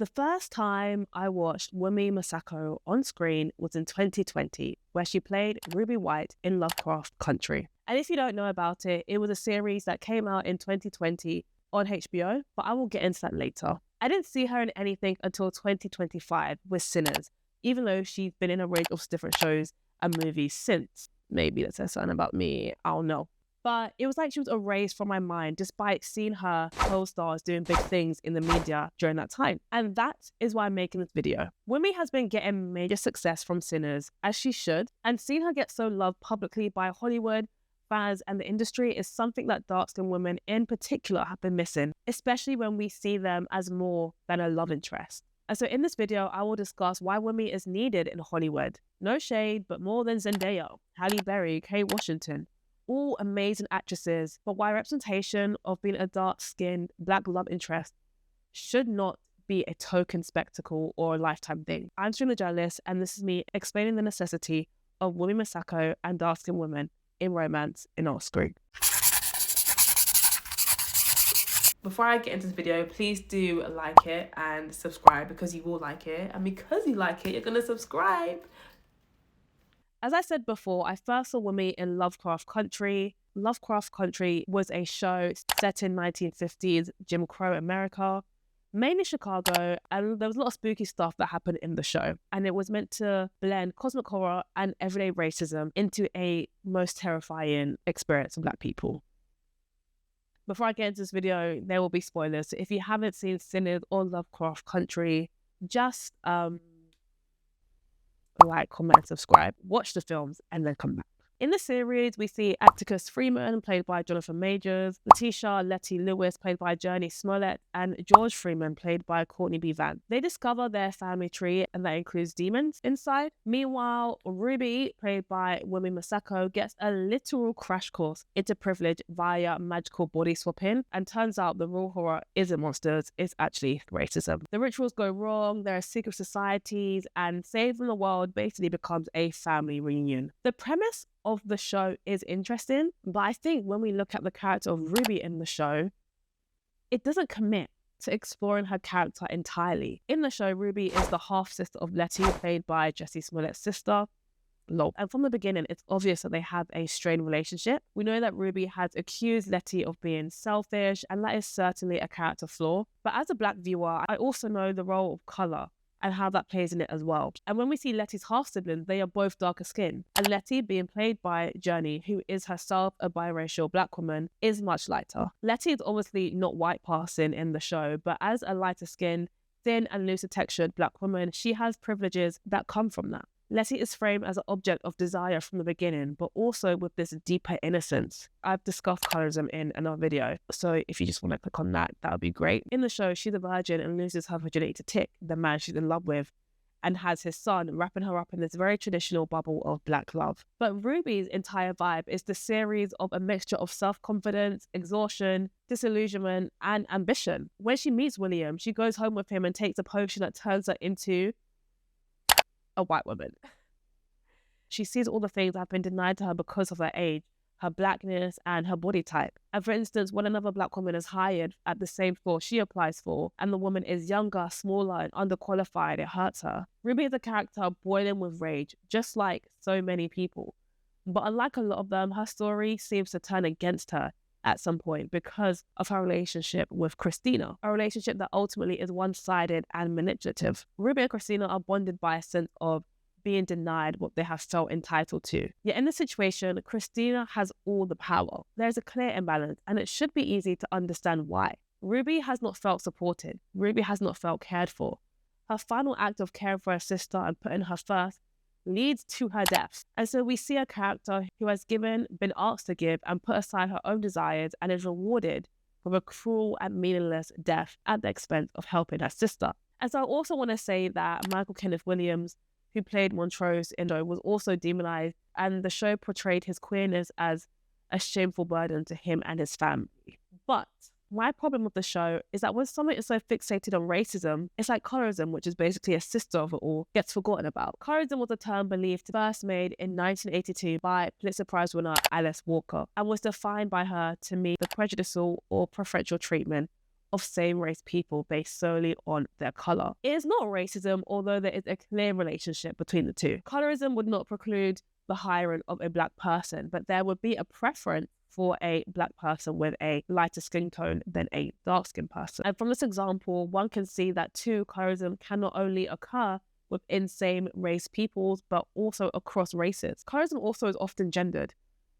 The first time I watched Wunmi Mosaku on screen was in 2020, where she played Ruby White in Lovecraft Country. And if you don't know about it, it was a series that came out in 2020 on HBO, but I will get into that later. I didn't see her in anything until 2025 with Sinners, even though she's been in a range of different shows and movies since. Maybe that says something about me, I don't know. But it was like she was erased from my mind despite seeing her co-stars doing big things in the media during that time. And that is why I'm making this video. Wunmi has been getting major success from Sinners, as she should, and seeing her get so loved publicly by Hollywood, fans, and the industry is something that dark-skinned women in particular have been missing, especially when we see them as more than a love interest. And so in this video, I will discuss why Wunmi is needed in Hollywood. No shade, but more than Zendaya, Halle Berry, Kate Washington, all amazing actresses, but why representation of being a dark-skinned Black love interest should not be a token spectacle or a lifetime thing. I'm Stream the Journalist, and this is me explaining the necessity of Wunmi Mosaku and dark-skinned women in romance in our screen. Before I get into this video, please do like it and subscribe because you will like it, and because you like it, you're going to subscribe. As I said before, I first saw Wunmi in Lovecraft Country. Lovecraft Country was a show set in 1950s Jim Crow America, mainly Chicago, and there was a lot of spooky stuff that happened in the show. And it was meant to blend cosmic horror and everyday racism into a most terrifying experience for Black people. Before I get into this video, there will be spoilers. So if you haven't seen Sinners or Lovecraft Country, just like, comment, and subscribe, watch the films, and then come back. In the series, we see Atticus Freeman, played by Jonathan Majors, Letitia Letty Lewis, played by Journey Smollett, and George Freeman, played by Courtney B. Vance. They discover their family tree, and that includes demons inside. Meanwhile, Ruby, played by Wunmi Mosaku, gets a literal crash course into privilege via magical body swapping, and turns out the real horror isn't monsters, it's actually racism. The rituals go wrong, there are secret societies, and saving the world basically becomes a family reunion. The premise of the show is interesting, but I think when we look at the character of Ruby in the show, it doesn't commit to exploring her character entirely. In the show, Ruby is the half-sister of Letty, played by Jessie Smollett's sister. And from the beginning, it's obvious that they have a strained relationship. We know that Ruby has accused Letty of being selfish, and that is certainly a character flaw. But as a Black viewer, I also know the role of colour and how that plays in it as well. And when we see Letty's half-siblings, they are both darker skinned. And Letty, being played by Journey, who is herself a biracial Black woman, is much lighter. Letty is obviously not white passing in the show, but as a lighter skinned, thin and looser textured Black woman, she has privileges that come from that. Letty is framed as an object of desire from the beginning, but also with this deeper innocence. I've discussed colorism in another video, so if you just want to click on that, that would be great. In the show, she's a virgin and loses her virginity to Tick, the man she's in love with, and has his son, wrapping her up in this very traditional bubble of Black love. But Ruby's entire vibe is the series of a mixture of self-confidence, exhaustion, disillusionment, and ambition. When she meets William, she goes home with him and takes a potion that turns her into a white woman. She sees all the things that have been denied to her because of her age, her Blackness, and her body type. And for instance, when another Black woman is hired at the same floor she applies for, and the woman is younger, smaller, and underqualified, it hurts her. Ruby is a character boiling with rage, just like so many people. But unlike a lot of them, her story seems to turn against her at some point because of her relationship with Christina, a relationship that ultimately is one-sided and manipulative. Ruby and Christina are bonded by a sense of being denied what they have felt entitled to. Yet in this situation, Christina has all the power. There's a clear imbalance, and it should be easy to understand why. Ruby has not felt supported. Ruby has not felt cared for. Her final act of caring for her sister and putting her first leads to her death. And so we see a character who has been asked to give and put aside her own desires and is rewarded with a cruel and meaningless death at the expense of helping her sister. And so I also want to say that Michael Kenneth Williams, who played Montrose in the show, was also demonized, and the show portrayed his queerness as a shameful burden to him and his family. But my problem with the show is that when someone is so fixated on racism, it's like colorism, which is basically a sister of it all, gets forgotten about. Colorism was a term believed first made in 1982 by Pulitzer Prize winner Alice Walker, and was defined by her to mean the prejudicial or preferential treatment of same-race people based solely on their color. It is not racism, although there is a clear relationship between the two. Colorism would not preclude the hiring of a Black person, but there would be a preference for a Black person with a lighter skin tone than a dark-skinned person. And from this example, one can see that too, colorism can not only occur within same race peoples, but also across races. Colorism also is often gendered.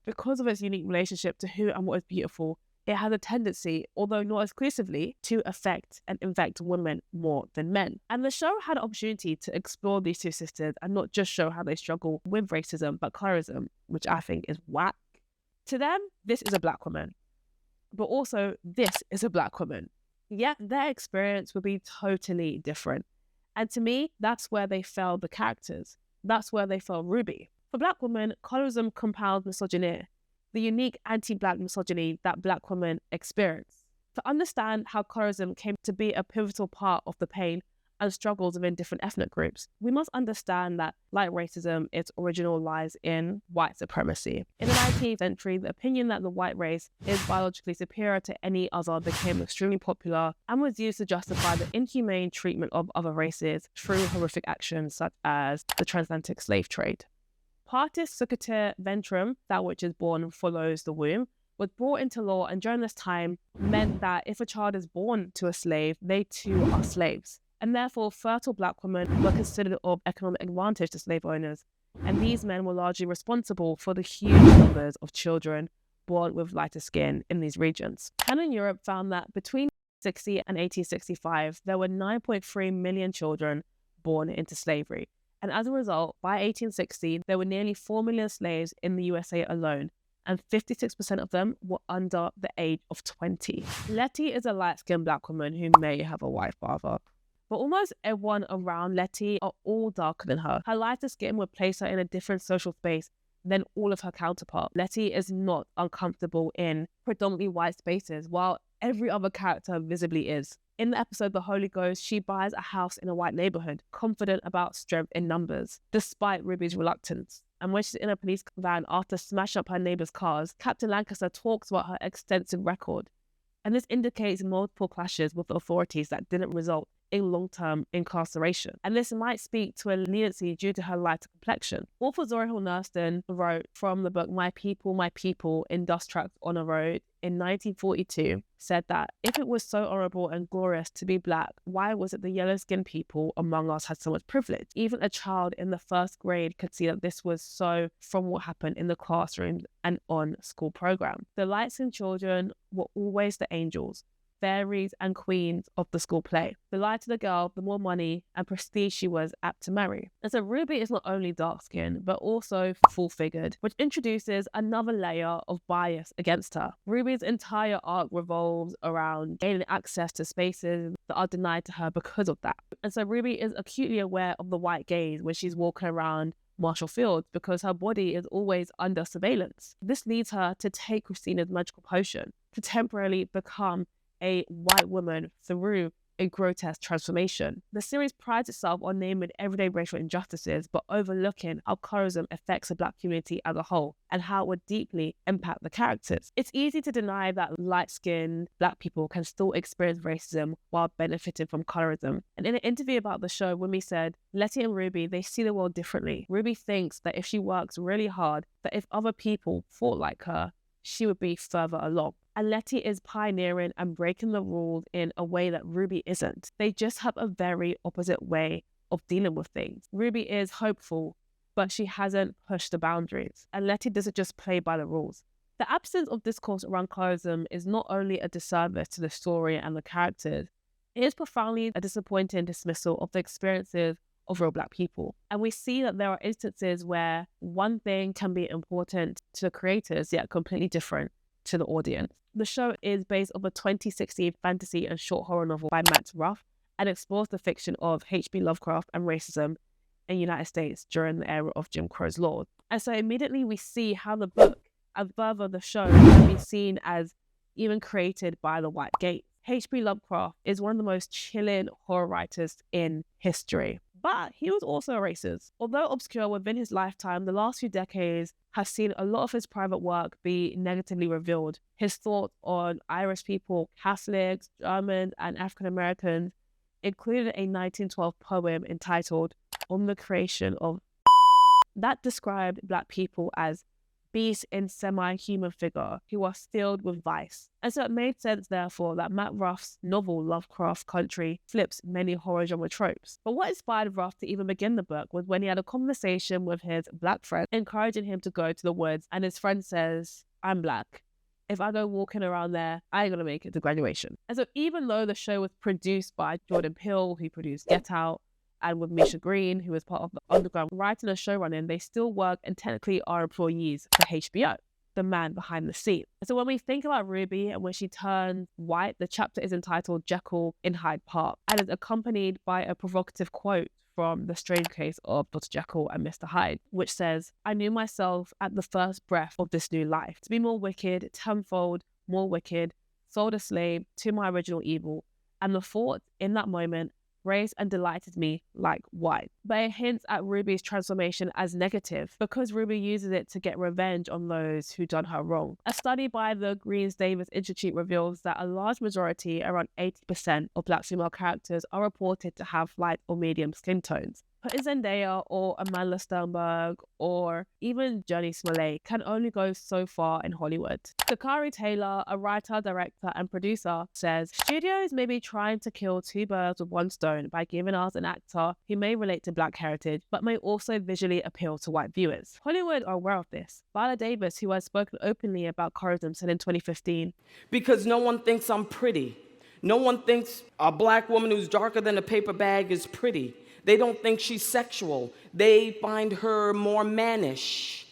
Because of its unique relationship to who and what is beautiful, it has a tendency, although not exclusively, to affect and infect women more than men. And the show had an opportunity to explore these two sisters and not just show how they struggle with racism, but colorism, which I think is whack. To them, this is a Black woman, but also this is a Black woman. Yet their experience would be totally different. And to me, that's where they failed the characters. That's where they failed Ruby. For Black women, colorism compounds misogyny, the unique anti-Black misogyny that Black women experience. To understand how colorism came to be a pivotal part of the pain and struggles within different ethnic groups, we must understand that, like racism, its original lies in white supremacy. In the 19th century, the opinion that the white race is biologically superior to any other became extremely popular and was used to justify the inhumane treatment of other races through horrific actions such as the transatlantic slave trade. Partis succiter ventrum, that which is born follows the womb, was brought into law, and during this time meant that if a child is born to a slave, they too are slaves. And therefore, fertile Black women were considered of economic advantage to slave owners, and these men were largely responsible for the huge numbers of children born with lighter skin in these regions. Canon Europe found that between 1860 and 1865, there were 9.3 million children born into slavery. And as a result, by 1860, there were nearly 4 million slaves in the USA alone, and 56% of them were under the age of 20. Letty is a light-skinned Black woman who may have a white father, but almost everyone around Letty are all darker than her. Her lighter skin would place her in a different social space than all of her counterparts. Letty is not uncomfortable in predominantly white spaces, while every other character visibly is. In the episode The Holy Ghost, she buys a house in a white neighborhood, confident about strength in numbers, despite Ruby's reluctance. And when she's in a police van after smashing up her neighbor's cars, Captain Lancaster talks about her extensive record. And this indicates multiple clashes with authorities that didn't result in long-term incarceration. And this might speak to a leniency due to her lighter complexion. Author Zora Hill Nurston wrote from the book My People in Dust Tracks on a Road in 1942, said that if it was so honorable and glorious to be Black, why was it the yellow-skinned people among us had so much privilege? Even a child in the first grade could see that this was so from what happened in the classroom and on school program. The light-skinned children were always the angels, fairies and queens of the school play. The lighter the girl, the more money and prestige she was apt to marry. And so Ruby is not only dark-skinned, but also full-figured, which introduces another layer of bias against her. Ruby's entire arc revolves around gaining access to spaces that are denied to her because of that. And so Ruby is acutely aware of the white gaze when she's walking around Marshall Fields because her body is always under surveillance. This leads her to take Christina's magical potion to temporarily become a white woman through a grotesque transformation. The series prides itself on naming everyday racial injustices, but overlooking how colorism affects the Black community as a whole and how it would deeply impact the characters. It's easy to deny that light-skinned Black people can still experience racism while benefiting from colorism. And in an interview about the show, Wunmi said, Letty and Ruby, they see the world differently. Ruby thinks that if she works really hard, that if other people thought like her, she would be further along. And Letty is pioneering and breaking the rules in a way that Ruby isn't. They just have a very opposite way of dealing with things. Ruby is hopeful, but she hasn't pushed the boundaries. And Letty doesn't just play by the rules. The absence of discourse around colorism is not only a disservice to the story and the characters, it is profoundly a disappointing dismissal of the experiences of real Black people. And we see that there are instances where one thing can be important to the creators, yet completely different to the audience. The show is based on a 2016 fantasy and short horror novel by Matt Ruff and explores the fiction of H.P. Lovecraft and racism in the United States during the era of Jim Crow's laws. And so immediately we see how the book and further the show can be seen as even created by the white gaze. H.P. Lovecraft is one of the most chilling horror writers in history. But he was also a racist. Although obscure within his lifetime, the last few decades have seen a lot of his private work be negatively revealed. His thoughts on Irish people, Catholics, Germans, and African Americans included a 1912 poem entitled On the Creation of that described Black people as beasts in semi-human figure who are filled with vice. And so it made sense, therefore, that Matt Ruff's novel Lovecraft Country flips many horror genre tropes. But what inspired Ruff to even begin the book was when he had a conversation with his Black friend, encouraging him to go to the woods, and his friend says, "I'm Black. If I go walking around there, I ain't gonna make it to graduation." And so even though the show was produced by Jordan Peele, who produced Get Out, and with Misha Green, who was part of the underground writing and showrunning, they still work and technically are employees for HBO, the man behind the scene. And so when we think about Ruby and when she turns white, the chapter is entitled Jekyll in Hyde Park and is accompanied by a provocative quote from The Strange Case of Dr. Jekyll and Mr. Hyde, which says, "I knew myself at the first breath of this new life, to be more wicked, tenfold more wicked, sold a slave to my original evil, and the thought in that moment raised and delighted me like wine." But it hints at Ruby's transformation as negative because Ruby uses it to get revenge on those who done her wrong. A study by the Greens Davis Institute reveals that a large majority, around 80% of Black female characters, are reported to have light or medium skin tones. Putting Zendaya or Amanda Sternberg or even Johnny Smollett can only go so far in Hollywood. Takari Taylor, a writer, director, and producer, says, "Studios may be trying to kill two birds with one stone by giving us an actor who may relate to Black heritage, but may also visually appeal to white viewers." Hollywood are aware of this. Viola Davis, who has spoken openly about colorism, said in 2015, "Because no one thinks I'm pretty. No one thinks a Black woman who's darker than a paper bag is pretty. They don't think she's sexual. They find her more mannish.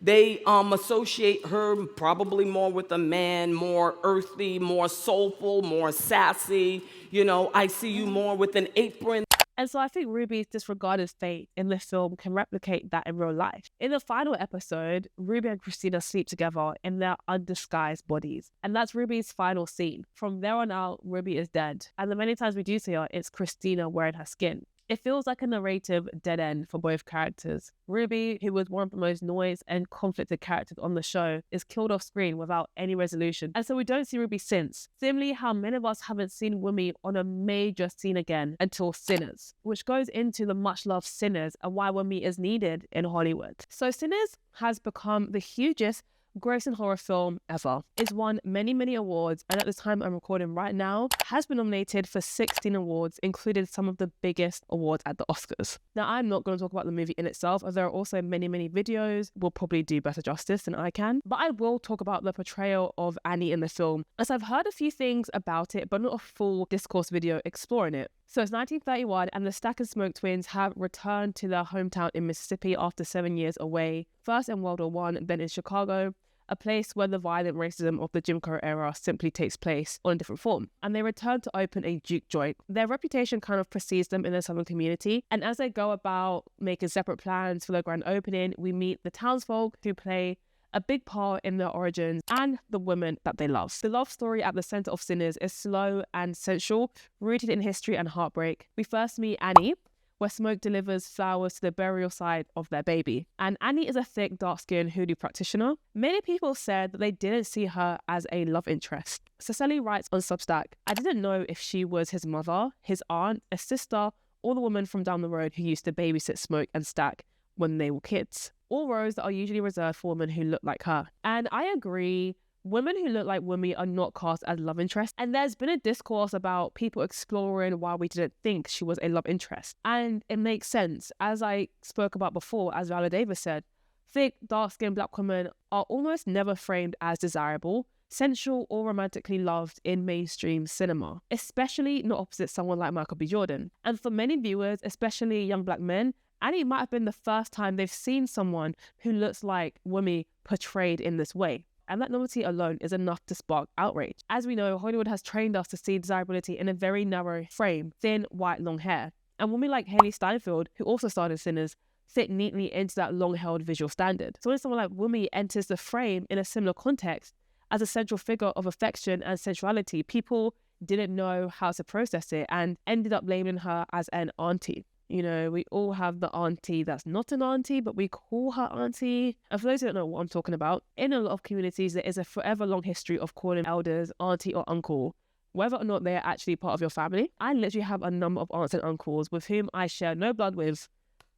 They associate her probably more with a man, more earthy, more soulful, more sassy. You know, I see you more with an apron." And so I think Ruby's disregarded fate in this film can replicate that in real life. In the final episode, Ruby and Christina sleep together in their undisguised bodies. And that's Ruby's final scene. From there on out, Ruby is dead. And the many times we do see her, it's Christina wearing her skin. It feels like a narrative dead end for both characters. Ruby, who was one of the most noise and conflicted characters on the show, is killed off screen without any resolution. And so we don't see Ruby since. Similarly, how many of us haven't seen Wunmi on a major scene again until Sinners, which goes into the much loved Sinners and why Wunmi is needed in Hollywood. So Sinners has become the hugest grossing horror film ever. It's won many, many awards, and at the time I'm recording right now, has been nominated for 16 awards, including some of the biggest awards at the Oscars. Now, I'm not going to talk about the movie in itself, as there are also many, many videos will probably do better justice than I can, but I will talk about the portrayal of Annie in the film, as I've heard a few things about it, but not a full discourse video exploring it. So it's 1931 and the Stack and Smoke twins have returned to their hometown in Mississippi after 7 years away, first in World War I, then in Chicago, a place where the violent racism of the Jim Crow era simply takes place on a different form. And they return to open a juke joint. Their reputation kind of precedes them in the Southern community. And as they go about making separate plans for their grand opening, we meet the townsfolk who play a big part in their origins and the women that they love. The love story at the center of Sinners is slow and sensual, rooted in history and heartbreak. We first meet Annie, where Smoke delivers flowers to the burial site of their baby. And Annie is a thick, dark-skinned hoodoo practitioner. Many people said that they didn't see her as a love interest. Cecily writes on Substack, "I didn't know if she was his mother, his aunt, a sister, or the woman from down the road who used to babysit Smoke and Stack when they were kids. All roles that are usually reserved for women who look like her." And I agree. Women who look like Wunmi are not cast as love interests, and there's been a discourse about people exploring why we didn't think she was a love interest. And it makes sense. As I spoke about before, as Viola Davis said, thick, dark-skinned Black women are almost never framed as desirable, sensual, or romantically loved in mainstream cinema, especially not opposite someone like Michael B. Jordan. And for many viewers, especially young Black men, Annie might have been the first time they've seen someone who looks like Wunmi portrayed in this way. And that novelty alone is enough to spark outrage. As we know, Hollywood has trained us to see desirability in a very narrow frame, thin, white, long hair. And women like Haley Steinfeld, who also starred in Sinners, fit neatly into that long-held visual standard. So when someone like Wunmi enters the frame in a similar context, as a central figure of affection and sensuality, people didn't know how to process it and ended up labeling her as an auntie. You know, we all have the auntie that's not an auntie, but we call her auntie. And for those who don't know what I'm talking about, in a lot of communities, there is a forever long history of calling elders auntie or uncle, whether or not they're actually part of your family. I literally have a number of aunts and uncles with whom I share no blood with,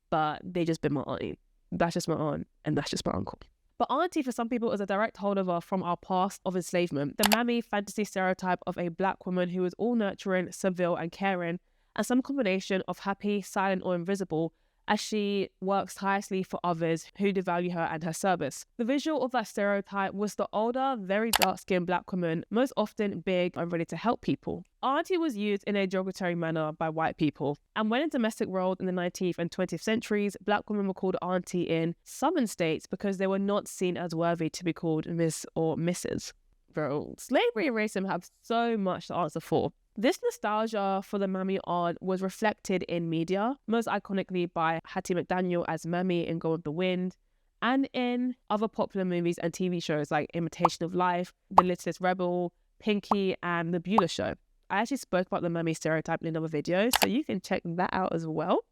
but they just been my auntie. That's just my aunt, and that's just my uncle. But auntie for some people is a direct holdover from our past of enslavement. The mammy fantasy stereotype of a black woman who is all nurturing, servile and caring, and some combination of happy, silent or invisible, as she works tirelessly for others who devalue her and her service. The visual of that stereotype was the older, very dark-skinned black woman, most often big and ready to help people. Auntie was used in a derogatory manner by white people, and when in domestic roles in the 19th and 20th centuries, black women were called auntie in southern states because they were not seen as worthy to be called Miss or Mrs. Bro, slavery and racism have so much to answer for. This nostalgia for the Mammy aunt was reflected in media, most iconically by Hattie McDaniel as Mammy in Go with the Wind, and in other popular movies and TV shows like Imitation of Life, The Littlest Rebel, Pinky, and The Beulah Show. I actually spoke about the Mammy stereotype in another video, so you can check that out as well.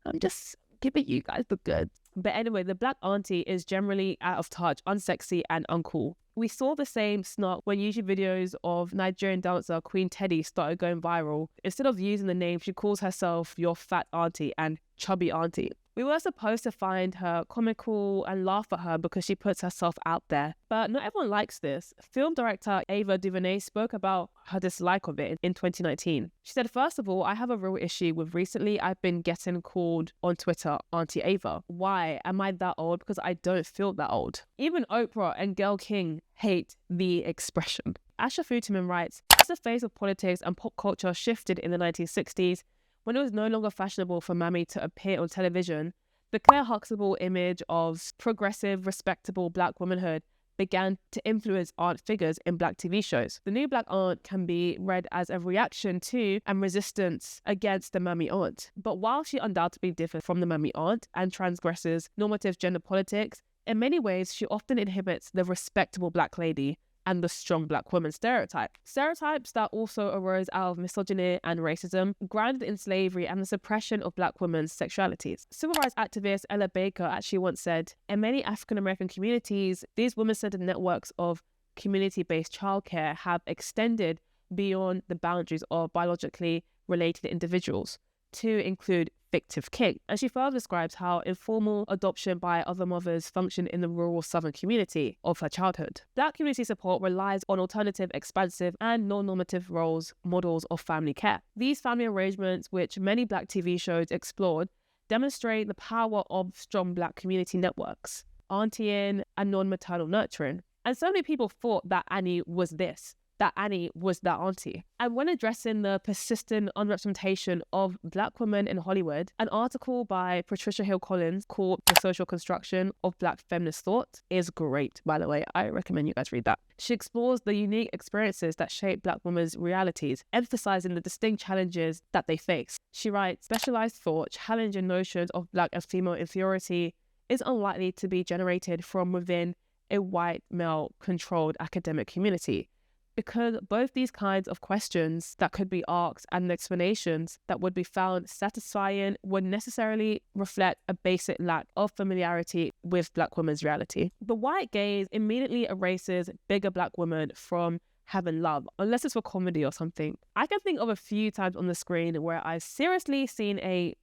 I'm just giving you guys the goods. But anyway, the black auntie is generally out of touch, unsexy, and uncool. We saw the same snark when YouTube videos of Nigerian dancer Queen Teddy started going viral. Instead of using the name, she calls herself your fat auntie and chubby auntie. We were supposed to find her comical and laugh at her because she puts herself out there. But not everyone likes this. Film director Ava DuVernay spoke about her dislike of it in 2019. She said, first of all, I have a real issue with recently I've been getting called on Twitter Auntie Ava. Why? Am I that old? Because I don't feel that old. Even Oprah and Gayle King hate the expression. Asha Futuman writes, as the face of politics and pop culture shifted in the 1960s, when it was no longer fashionable for Mammy to appear on television, the Claire Huxtable image of progressive, respectable black womanhood began to influence aunt figures in black TV shows. The new black aunt can be read as a reaction to and resistance against the Mammy aunt. But while she undoubtedly differs from the Mammy aunt and transgresses normative gender politics, in many ways she often inhibits the respectable black lady and the strong black woman stereotype. Stereotypes that also arose out of misogyny and racism, grounded in slavery and the suppression of black women's sexualities. Civil rights activist Ella Baker actually once said, in many African-American communities, these women-centered networks of community-based childcare have extended beyond the boundaries of biologically related individuals to include fictive kin. And she further describes how informal adoption by other mothers functioned in the rural southern community of her childhood. Black community support relies on alternative, expansive, and non-normative models of family care. These family arrangements, which many black TV shows explored, demonstrate the power of strong black community networks, auntying and non-maternal nurturing. And so many people thought that Annie was this, that Annie was that auntie. And when addressing the persistent unrepresentation of black women in Hollywood, an article by Patricia Hill Collins called The Social Construction of Black Feminist Thought is great, by the way. I recommend you guys read that. She explores the unique experiences that shape black women's realities, emphasizing the distinct challenges that they face. She writes, specialized thought challenging notions of black and female inferiority is unlikely to be generated from within a white male-controlled academic community, because both these kinds of questions that could be asked and the explanations that would be found satisfying would necessarily reflect a basic lack of familiarity with black women's reality. The white gaze immediately erases bigger black women from having love, unless it's for comedy or something. I can think of a few times on the screen where I've seriously seen a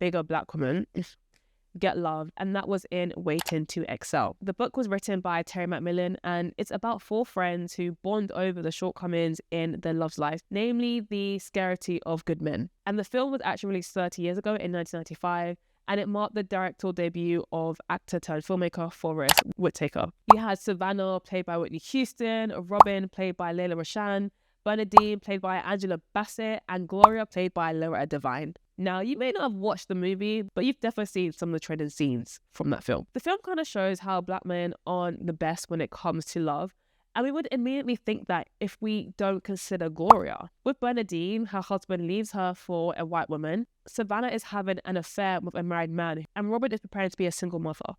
bigger black woman get love, and that was in Waiting to Excel. The book was written by Terry McMillan, and it's about four friends who bond over the shortcomings in their love's life, namely the scarcity of good men. And the film was actually released 30 years ago in 1995, and it marked the directorial debut of actor turned filmmaker Forrest Whitaker. You had Savannah, played by Whitney Houston, Robin, played by Layla Rashan, Bernadine, played by Angela Bassett, and Gloria, played by Loretta Devine. Now, you may not have watched the movie, but you've definitely seen some of the trending scenes from that film. The film kind of shows how black men aren't the best when it comes to love, and we would immediately think that if we don't consider Gloria. With Bernadine, her husband leaves her for a white woman. Savannah is having an affair with a married man, and Robin is preparing to be a single mother.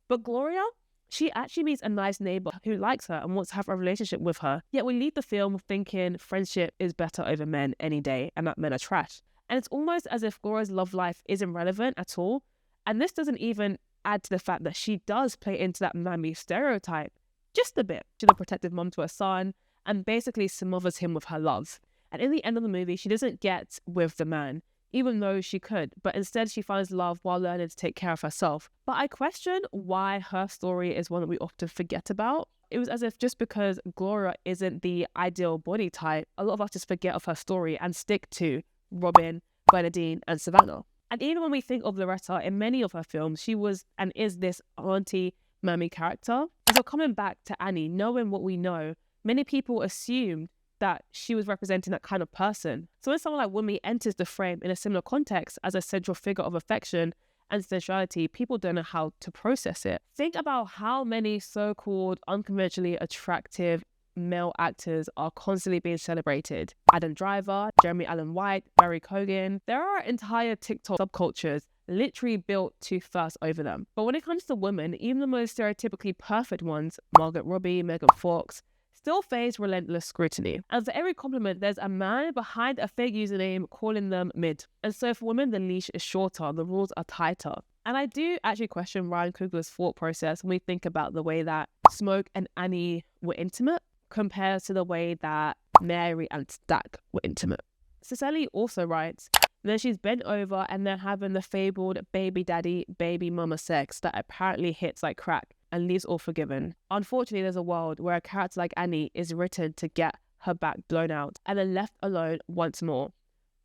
But Gloria, she actually meets a nice neighbor who likes her and wants to have a relationship with her. Yet we leave the film thinking friendship is better over men any day and that men are trash. And it's almost as if Glora's love life isn't relevant at all. And this doesn't even add to the fact that she does play into that mammy stereotype just a bit. She's a protective mom to her son and basically smothers him with her love. And in the end of the movie, she doesn't get with the man, even though she could, but instead she finds love while learning to take care of herself. But I question why her story is one that we often forget about. It was as if just because Gloria isn't the ideal body type, a lot of us just forget of her story and stick to Robin, Bernadine, and Savannah. And even when we think of Loretta, in many of her films, she was and is this auntie mammy character. And so coming back to Annie, knowing what we know, many people assumed that she was representing that kind of person. So when someone like Wunmi enters the frame in a similar context as a central figure of affection and sensuality, people don't know how to process it. Think about how many so-called unconventionally attractive male actors are constantly being celebrated. Adam Driver, Jeremy Allen White, Barry Keoghan. There are entire TikTok subcultures literally built to thirst over them. But when it comes to women, even the most stereotypically perfect ones, Margaret Robbie, Megan Fox, still face relentless scrutiny. And for every compliment, there's a man behind a fake username calling them mid. And so for women, the leash is shorter, the rules are tighter. And I do actually question Ryan Coogler's thought process when we think about the way that Smoke and Annie were intimate compared to the way that Mary and Stack were intimate. Cicely also writes, then she's bent over and they're having the fabled baby daddy, baby mama sex that apparently hits like crack and leaves all forgiven. Unfortunately, there's a world where a character like Annie is written to get her back blown out and then left alone once more,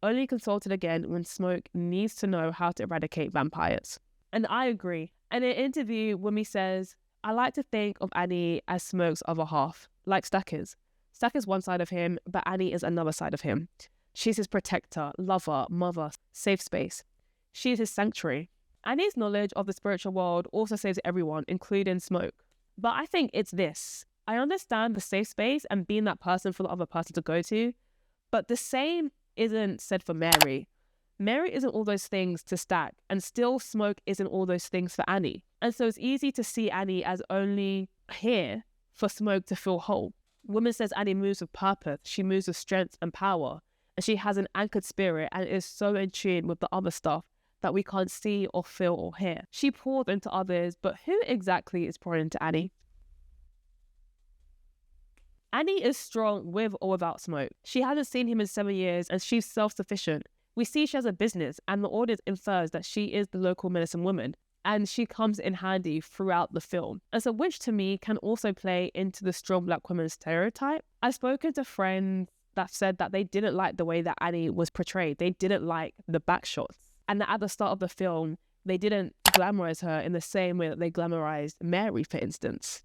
only consulted again when Smoke needs to know how to eradicate vampires. And I agree. In an interview, Wunmi says, I like to think of Annie as Smoke's other half, like Stack is. Stack is one side of him, but Annie is another side of him. She's his protector, lover, mother, safe space. She is his sanctuary. Annie's knowledge of the spiritual world also saves everyone, including Smoke. But I think it's this. I understand the safe space and being that person for the other person to go to, but the same isn't said for Mary. Mary isn't all those things to Stack, and still Smoke isn't all those things for Annie. And so it's easy to see Annie as only here for Smoke to feel whole. Woman says Annie moves with purpose, she moves with strength and power, and she has an anchored spirit and is so in tune with the other stuff that we can't see or feel or hear. She pours into others, but who exactly is pouring into Annie? Annie is strong with or without Smoke. She hasn't seen him in 7 years and she's self-sufficient. We see she has a business and the audience infers that she is the local medicine woman, and she comes in handy throughout the film. And so which to me can also play into the strong black woman stereotype. I've spoken to friends that said that they didn't like the way that Annie was portrayed. They didn't like the back shots. And that at the start of the film, they didn't glamorize her in the same way that they glamorized Mary, for instance.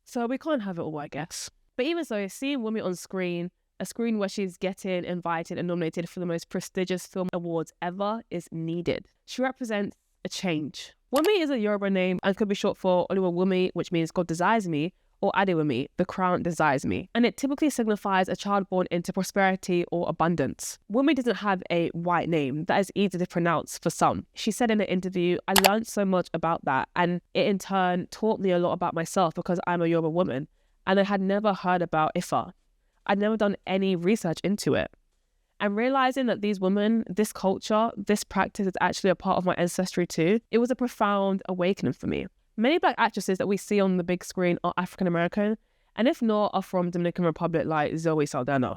So we can't have it all, I guess. But even so, seeing Wunmi on screen, a screen where she's getting invited and nominated for the most prestigious film awards ever, is needed. She represents a change. Wunmi is a Yoruba name and could be short for Oluwa Wunmi, which means God desires me, or Adewumi, the crown desires me. And it typically signifies a child born into prosperity or abundance. Wunmi doesn't have a white name that is easy to pronounce for some. She said in an interview, I learned so much about that, and it in turn taught me a lot about myself because I'm a Yoruba woman, and I had never heard about Ifa. I'd never done any research into it. And realizing that these women, this culture, this practice is actually a part of my ancestry too, it was a profound awakening for me. Many black actresses that we see on the big screen are African American, and if not, are from Dominican Republic like Zoe Saldana.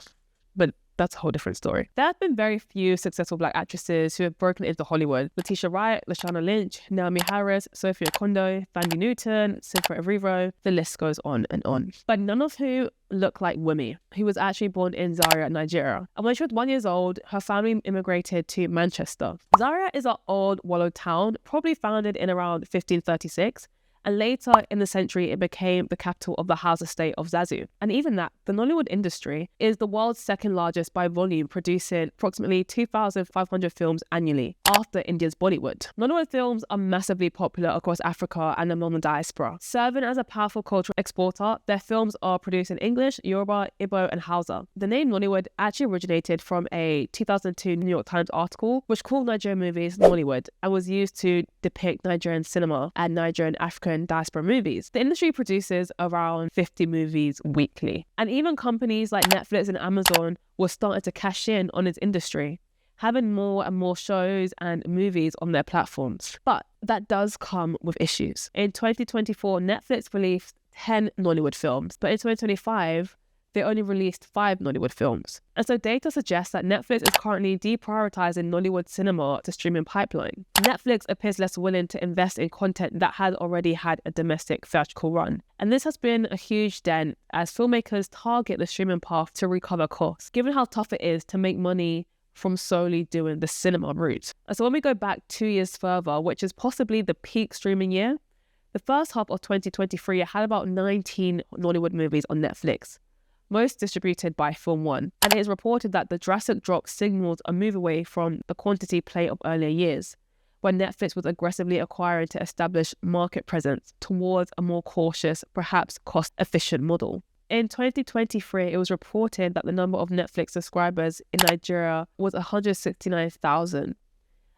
But that's a whole different story. There have been very few successful black actresses who have broken into Hollywood. Letitia Wright, Lashana Lynch, Naomi Harris, Sophia Kondo, Thandie Newton, Cynthia Erivo, the list goes on and on. But none of who look like Wunmi, who was actually born in Zaria, Nigeria. And when she was 1 year old, her family immigrated to Manchester. Zaria is an old wallowed town, probably founded in around 1536. And later in the century, it became the capital of the house estate of Zazu. And even that, the Nollywood industry is the world's second largest by volume, producing approximately 2,500 films annually, after India's Bollywood. Nollywood films are massively popular across Africa and among the diaspora. Serving as a powerful cultural exporter, their films are produced in English, Yoruba, Igbo, and Hausa. The name Nollywood actually originated from a 2002 New York Times article, which called Nigerian movies Nollywood, and was used to depict Nigerian cinema and Nigerian African diaspora movies. The industry produces around 50 movies weekly. And even companies like Netflix and Amazon were starting to cash in on its industry. having more and more shows and movies on their platforms. But that does come with issues. In 2024, Netflix released 10 Nollywood films, but in 2025, they only released 5 Nollywood films. And so data suggests that Netflix is currently deprioritizing Nollywood cinema to streaming pipeline. Netflix appears less willing to invest in content that has already had a domestic theatrical run. And this has been a huge dent as filmmakers target the streaming path to recover costs, given how tough it is to make money from solely doing the cinema route. And so when we go back 2 years further, which is possibly the peak streaming year, the first half of 2023 had about 19 Nollywood movies on Netflix, most distributed by Film One. And it is reported that the drastic drop signals a move away from the quantity play of earlier years, when Netflix was aggressively acquiring to establish market presence towards a more cautious, perhaps cost-efficient model. In 2023, it was reported that the number of Netflix subscribers in Nigeria was 169,000.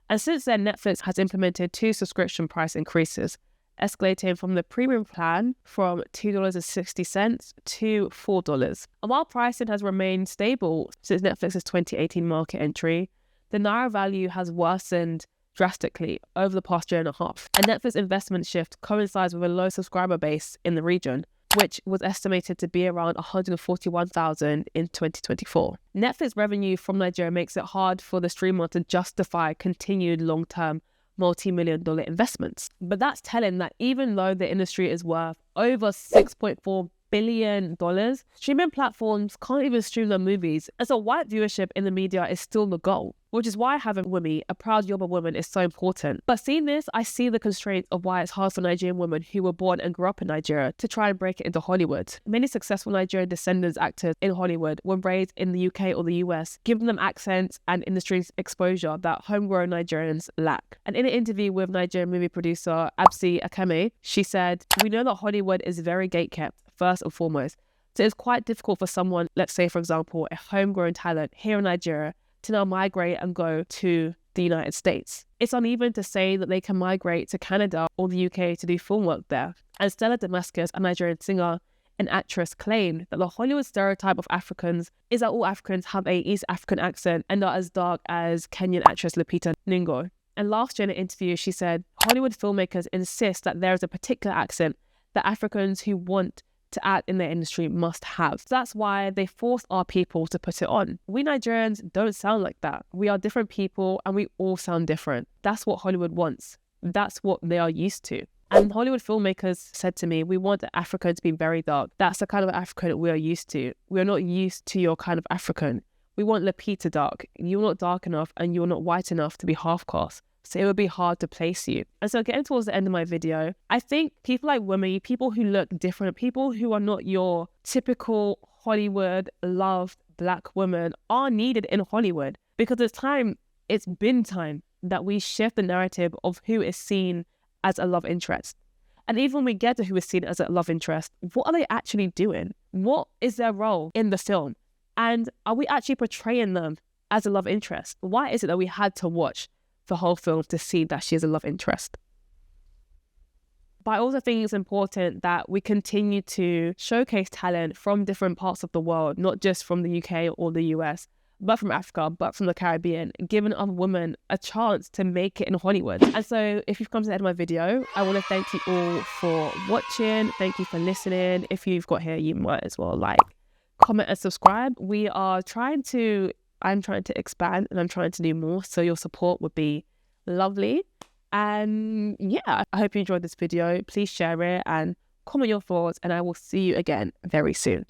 And since then, Netflix has implemented 2 subscription price increases, escalating from the premium plan from $2.60 to $4. And while pricing has remained stable since Netflix's 2018 market entry, the Naira value has worsened drastically over the past year and a half. And Netflix investment shift coincides with a low subscriber base in the region, which was estimated to be around 141,000 in 2024. Netflix revenue from Nigeria makes it hard for the streamer to justify continued long-term multi-million-dollar investments. But that's telling that even though the industry is worth over $6.4 billion, streaming platforms can't even stream their movies. And so white viewership in the media is still the goal, which is why having Wunmi, a proud Yoruba woman, is so important. But seeing this, I see the constraints of why it's hard for Nigerian women who were born and grew up in Nigeria to try and break it into Hollywood. Many successful Nigerian descendants actors in Hollywood were raised in the UK or the US, giving them accents and industry exposure that homegrown Nigerians lack. And in an interview with Nigerian movie producer Absi Akeme, she said, "We know that Hollywood is very gatekept, first and foremost. So it's quite difficult for someone, let's say for example, a homegrown talent here in Nigeria to now migrate and go to the United States. It's uneven to say that they can migrate to Canada or the UK to do film work there." And Stella Damascus, a Nigerian singer and actress, claimed that the Hollywood stereotype of Africans is that all Africans have a East African accent and are as dark as Kenyan actress Lupita Nyong'o. And last year in an interview, she said, "Hollywood filmmakers insist that there is a particular accent that Africans who want to act in their industry must have. That's why they force our people to put it on. We Nigerians don't sound like that. We are different people and we all sound different. That's what Hollywood wants. That's what they are used to." And Hollywood filmmakers said to me, "We want Africa to be very dark. That's the kind of African we are used to. We are not used to your kind of African. We want Lupita dark. You're not dark enough and you're not white enough to be half caste. So it would be hard to place you." And so getting towards the end of my video, I think people like Wunmi, people who look different, people who are not your typical Hollywood loved black woman are needed in Hollywood, because it's been time that we shift the narrative of who is seen as a love interest. And even when we get to who is seen as a love interest, what are they actually doing? What is their role in the film? And are we actually portraying them as a love interest? Why is it that we had to watch the whole film to see that she is a love interest? But I also think it's important that we continue to showcase talent from different parts of the world, not just from the UK or the US, but from Africa, but from the Caribbean, giving other women a chance to make it in Hollywood. And so if you've come to the end of my video, I want to thank you all for watching. Thank you for listening. If you've got here, you might as well like, comment and subscribe. I'm trying to expand and I'm trying to do more. So your support would be lovely. And yeah, I hope you enjoyed this video. Please share it and comment your thoughts, and I will see you again very soon.